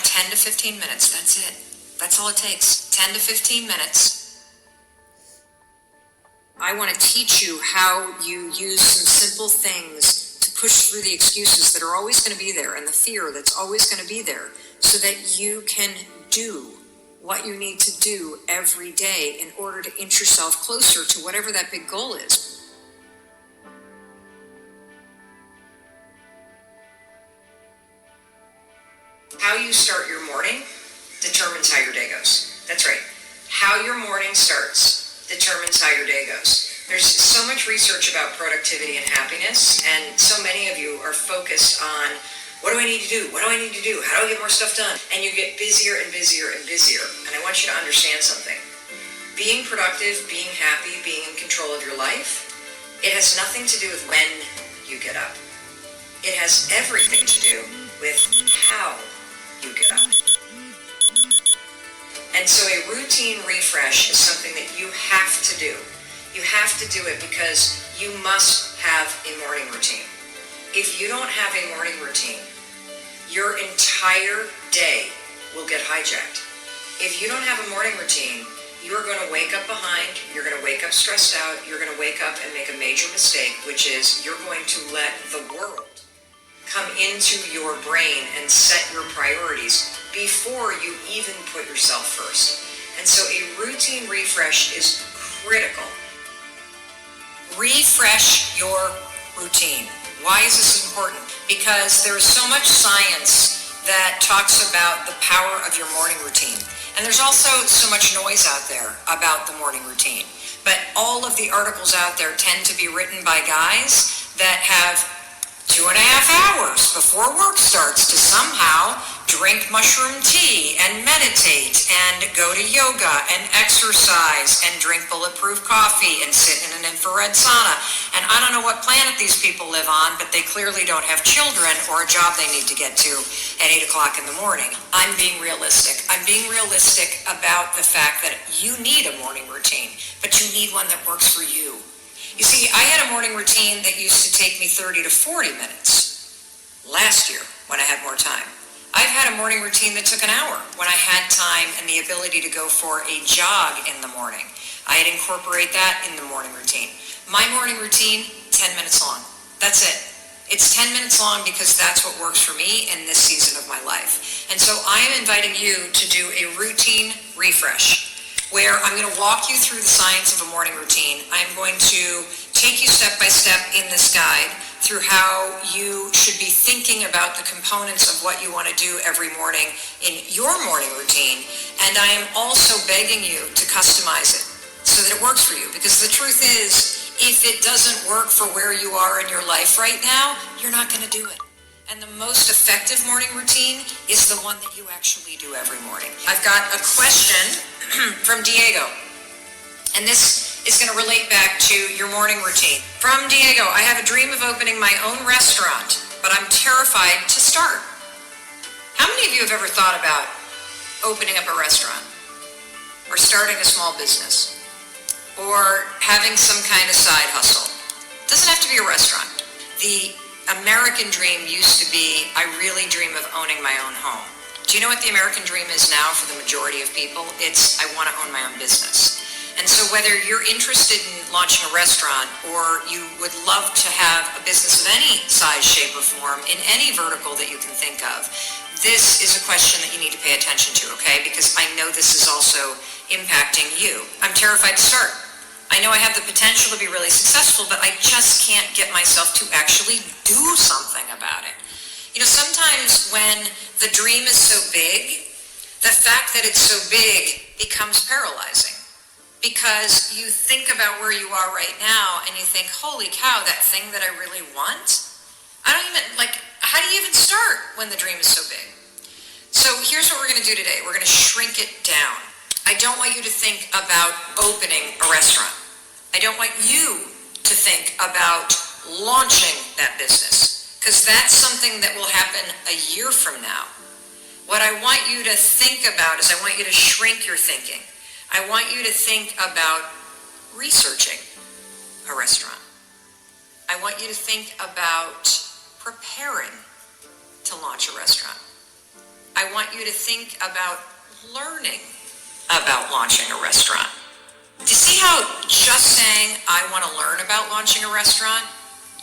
find 10 to 15 minutes. That's it. That's all it takes. 10 to 15 minutes. I want to teach you how you use some simple things to push through the excuses that are always going to be there and the fear that's always going to be there so that you can do what you need to do every day in order to inch yourself closer to whatever that big goal is. How you start your morning determines how your day goes. That's right. How your morning starts determines how your day goes. There's so much research about productivity and happiness, and so many of you are focused on, what do I need to do? What do I need to do? How do I get more stuff done? And you get busier and busier and busier. And I want you to understand something. Being productive, being happy, being in control of your life, it has nothing to do with when you get up. It has everything to do with how you get up. And so a routine refresh is something that you have to do. You have to do it because you must have a morning routine. If you don't have a morning routine, your entire day will get hijacked. If you don't have a morning routine, you're going to wake up behind, you're going to wake up stressed out, you're going to wake up and make a major mistake, which is you're going to let the world come into your brain and set your priorities before you even put yourself first. And so a routine refresh is critical. Refresh your routine. Why is this important? Because there is so much science that talks about the power of your morning routine. And there's also so much noise out there about the morning routine. But all of the articles out there tend to be written by guys that have 2.5 hours before work starts to somehow drink mushroom tea and meditate and go to yoga and exercise and drink bulletproof coffee and sit in an infrared sauna. And I don't know what planet these people live on, but they clearly don't have children or a job they need to get to at 8 o'clock in the morning. I'm being realistic. I'm being realistic about the fact that you need a morning routine, but you need one that works for you. You see, I had a morning routine that used to take me 30 to 40 minutes last year when I had more time. I've had a morning routine that took an hour when I had time and the ability to go for a jog in the morning. I'd incorporate that in the morning routine. My morning routine, 10 minutes long. That's it. It's 10 minutes long because that's what works for me in this season of my life. And so I am inviting you to do a routine refresh, where I'm going to walk you through the science of a morning routine. I'm going to take you step by step in this guide through how you should be thinking about the components of what you want to do every morning in your morning routine. And I am also begging you to customize it so that it works for you. Because the truth is, if it doesn't work for where you are in your life right now, you're not going to do it. And the most effective morning routine is the one that you actually do every morning. I've got a question from Diego, and this is going to relate back to your morning routine. From Diego, I have a dream of opening my own restaurant, but I'm terrified to start. How many of you have ever thought about opening up a restaurant, or starting a small business, or having some kind of side hustle? It doesn't have to be a restaurant. The American dream used to be, I really dream of owning my own home. Do you know what the American dream is now for the majority of people? It's, I want to own my own business. And so whether you're interested in launching a restaurant, or you would love to have a business of any size, shape, or form in any vertical that you can think of, this is a question that you need to pay attention to, okay? Because I know this is also impacting you. I'm terrified to start. I know I have the potential to be really successful, but I just can't get myself to actually do something about it. You know, sometimes when the dream is so big, the fact that it's so big becomes paralyzing. Because you think about where you are right now and you think, holy cow, that thing that I really want? I don't even, how do you even start when the dream is so big? So here's what we're going to do today. We're going to shrink it down. I don't want you to think about opening a restaurant. I don't want you to think about launching that business, because that's something that will happen a year from now. What I want you to think about is I want you to shrink your thinking. I want you to think about researching a restaurant. I want you to think about preparing to launch a restaurant. I want you to think about learning about launching a restaurant. Do you see how just saying, I want to learn about launching a restaurant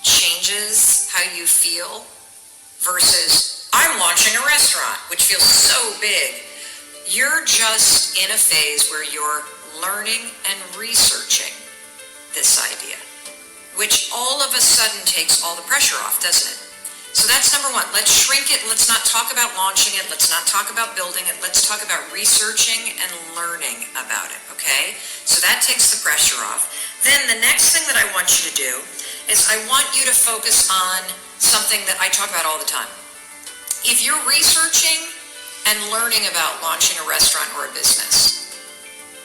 changes how you feel versus, I'm launching a restaurant, which feels so big. You're just in a phase where you're learning and researching this idea, which all of a sudden takes all the pressure off, doesn't it? So that's number one. Let's shrink it. Let's not talk about launching it. Let's not talk about building it. Let's talk about researching and learning about it, okay? So that takes the pressure off. Then the next thing that I want you to do is I want you to focus on something that I talk about all the time. If you're researching and learning about launching a restaurant or a business,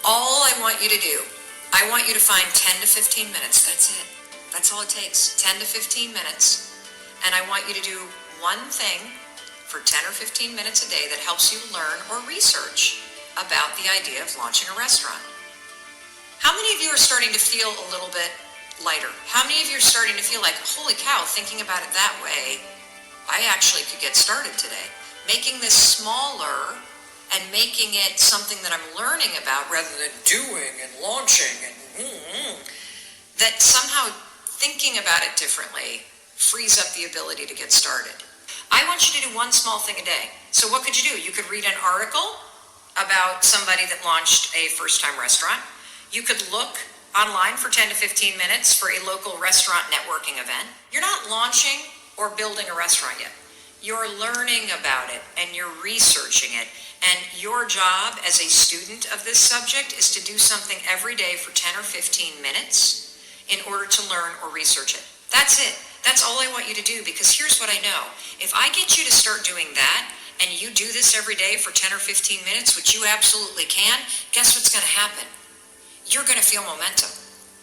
all I want you to do, I want you to find 10 to 15 minutes. That's it. That's all it takes. 10 to 15 minutes. And I want you to do one thing for 10 or 15 minutes a day that helps you learn or research about the idea of launching a restaurant. How many of you are starting to feel a little bit lighter? How many of you are starting to feel like, holy cow, thinking about it that way, I actually could get started today? Making this smaller and making it something that I'm learning about rather than doing and launching and that somehow thinking about it differently frees up the ability to get started. I want you to do one small thing a day. So what could you do? You could read an article about somebody that launched a first-time restaurant. You could look online for 10 to 15 minutes for a local restaurant networking event. You're not launching or building a restaurant yet. You're learning about it and you're researching it. And your job as a student of this subject is to do something every day for 10 or 15 minutes in order to learn or research it. That's it. That's all I want you to do, because here's what I know. If I get you to start doing that and you do this every day for 10 or 15 minutes, which you absolutely can, guess what's going to happen? You're going to feel momentum.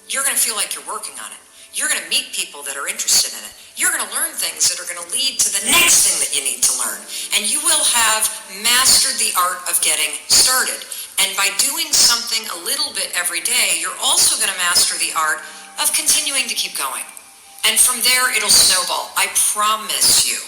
You're going to feel like you're working on it. You're going to meet people that are interested in it. You're going to learn things that are going to lead to the next thing that you need to learn. And you will have mastered the art of getting started. And by doing something a little bit every day, you're also going to master the art of continuing to keep going. And from there, it'll snowball. I promise you.